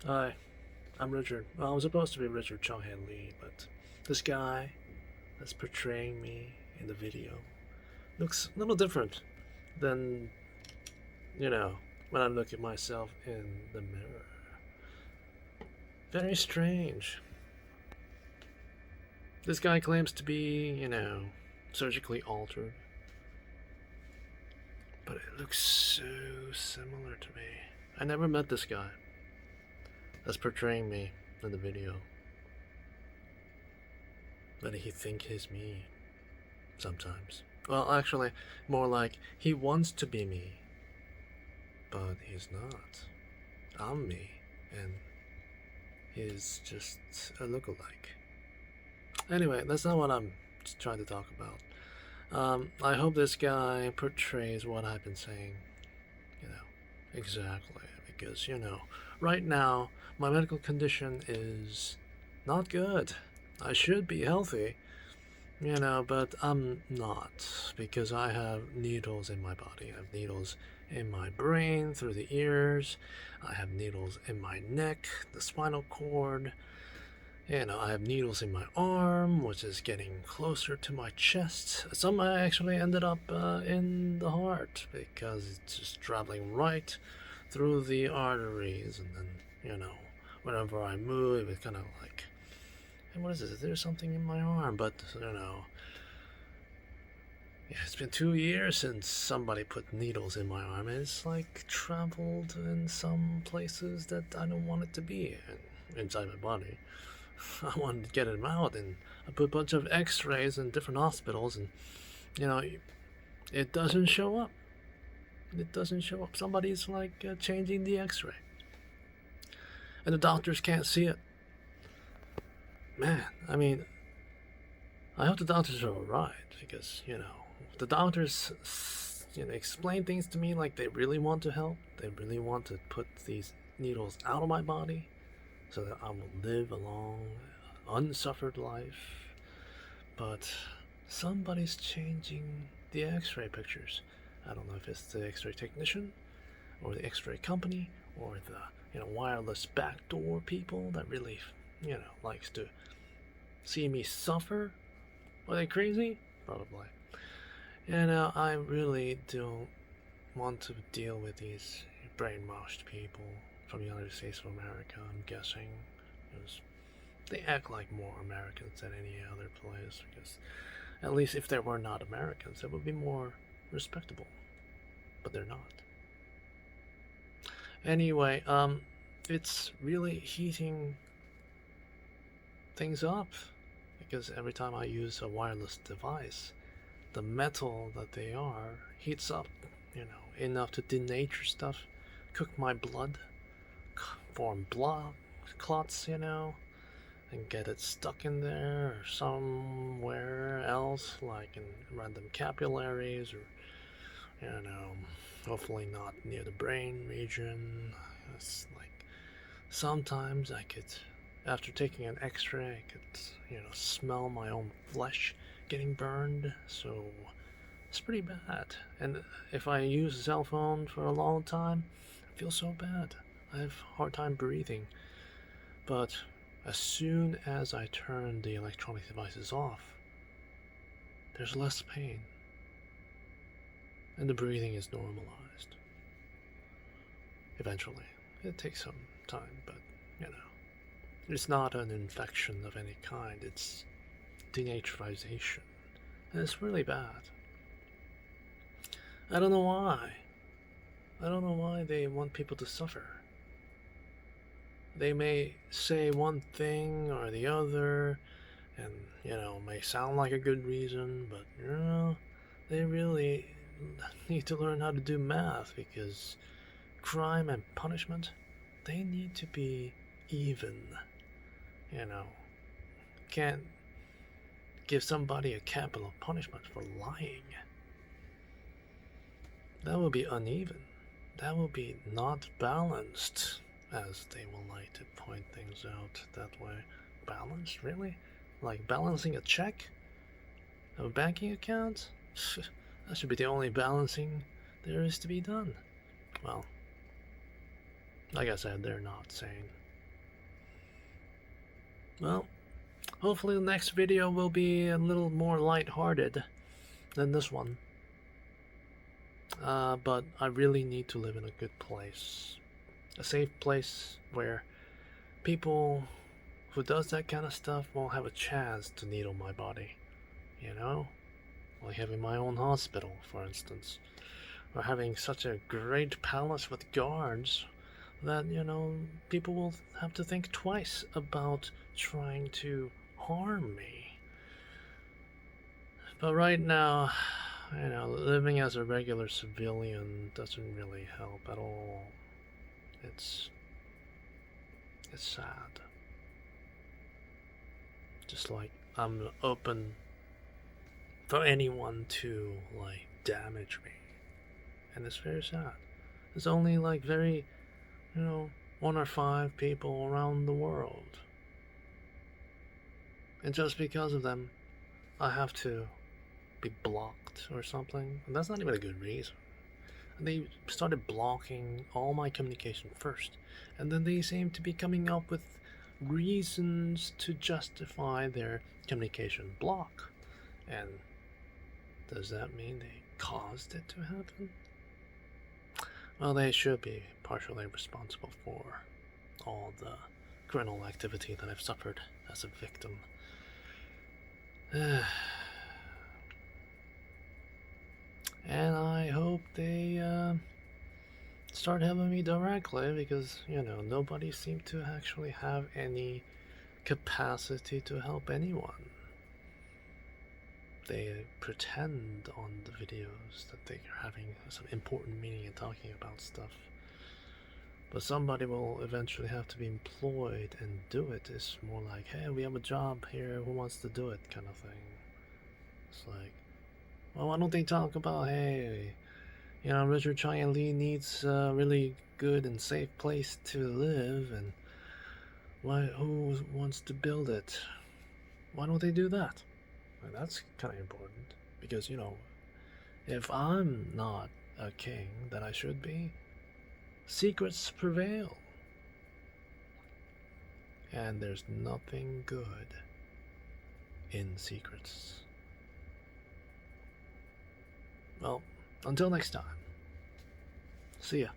Hi, I'm Richard. Well, I'm supposed to be Richard Lee, but this guy that's portraying me in the video looks a little different than, you know, when I look at myself in the mirror. Very strange. This guy claims to be, surgically altered, but it looks so similar to me. I never met this guy that's portraying me in the video. But he think he's me sometimes. Well, actually, more like he wants to be me, but he's not. I'm me, and he's just a lookalike. Anyway, that's not what I'm trying to talk about. I hope this guy portrays what I've been saying, exactly, because, right now, my medical condition is not good. I should be healthy, but I'm not, because I have needles in my body. I have needles in my brain through the ears. I have needles in my neck, the spinal cord. I have needles in my arm, which is getting closer to my chest. Some actually ended up in the heart because it's just traveling right through the arteries, and then, whenever I move, it's kind of like, hey, what is this? There's something in my arm, but yeah, it's been 2 years since somebody put needles in my arm. It's like traveled in some places that I don't want it to be inside my body. I wanted to get them out, and I put a bunch of x-rays in different hospitals, and it doesn't show up. It doesn't show up. Somebody's like changing the x-ray, and the doctors can't see it. Man, I mean, I hope the doctors are alright, because, the doctors, explain things to me like they really want to help. They really want to put these needles out of my body so that I will live a long, unsuffered life. But somebody's changing the x-ray pictures. I don't know if it's the x-ray technician or the x-ray company or the, wireless backdoor people that really, likes to see me suffer. Are they crazy? Probably. I really don't want to deal with these brainwashed people from the United States of America, I'm guessing. Because they act like more Americans than any other place. Because at least if they were not Americans, it would be more respectable. But they're not. Anyway, it's really heating things up, because every time I use a wireless device, the metal that they are heats up, enough to denature stuff, cook my blood, form blood clots, and get it stuck in there or somewhere else, like in random capillaries, or, hopefully not near the brain region. It's like sometimes I could, after taking an x-ray, I could, smell my own flesh getting burned, so it's pretty bad. And if I use a cell phone for a long time, I feel so bad. I have a hard time breathing. But as soon as I turn the electronic devices off, there's less pain, and the breathing is normalized. Eventually. It takes some time, but, it's not an infection of any kind. It's denaturization. And it's really bad. I don't know why. I don't know why they want people to suffer. They may say one thing or the other, and, may sound like a good reason, but, they really need to learn how to do math, because crime and punishment, they need to be even. Can't give somebody a capital punishment for lying. That will be uneven. That will be not balanced, as they will like to point things out that way. Balanced? Really? Like balancing a check? Of a banking account? That should be the only balancing there is to be done. Well, like I said, they're not sane. Well, hopefully the next video will be a little more lighthearted than this one. But I really need to live in a good place. A safe place where people who does that kind of stuff won't have a chance to needle my body. You know? Like having my own hospital, for instance. Or having such a great palace with guards that, people will have to think twice about trying to harm me. But right now, living as a regular civilian doesn't really help at all. It's sad. Just like I'm open for anyone to like damage me. And it's very sad. There's only like very, 1 or 5 people around the world. And just because of them, I have to be blocked or something. And that's not even a good reason. And they started blocking all my communication first. And then they seem to be coming up with reasons to justify their communication block. And does that mean they caused it to happen? Well, they should be partially responsible for all the criminal activity that I've suffered as a victim. And I hope they start helping me directly because, nobody seemed to actually have any capacity to help anyone. They pretend on the videos that they're having some important meaning and talking about stuff. But somebody will eventually have to be employed and do it. It's more like, hey, we have a job here, who wants to do it kind of thing. It's like, well, why don't they talk about, hey, Richard Chang Lee needs a really good and safe place to live, and who wants to build it? Why don't they do that? Well, that's kind of important, because, if I'm not a king that I should be, secrets prevail. And there's nothing good in secrets. Well, until next time. See ya.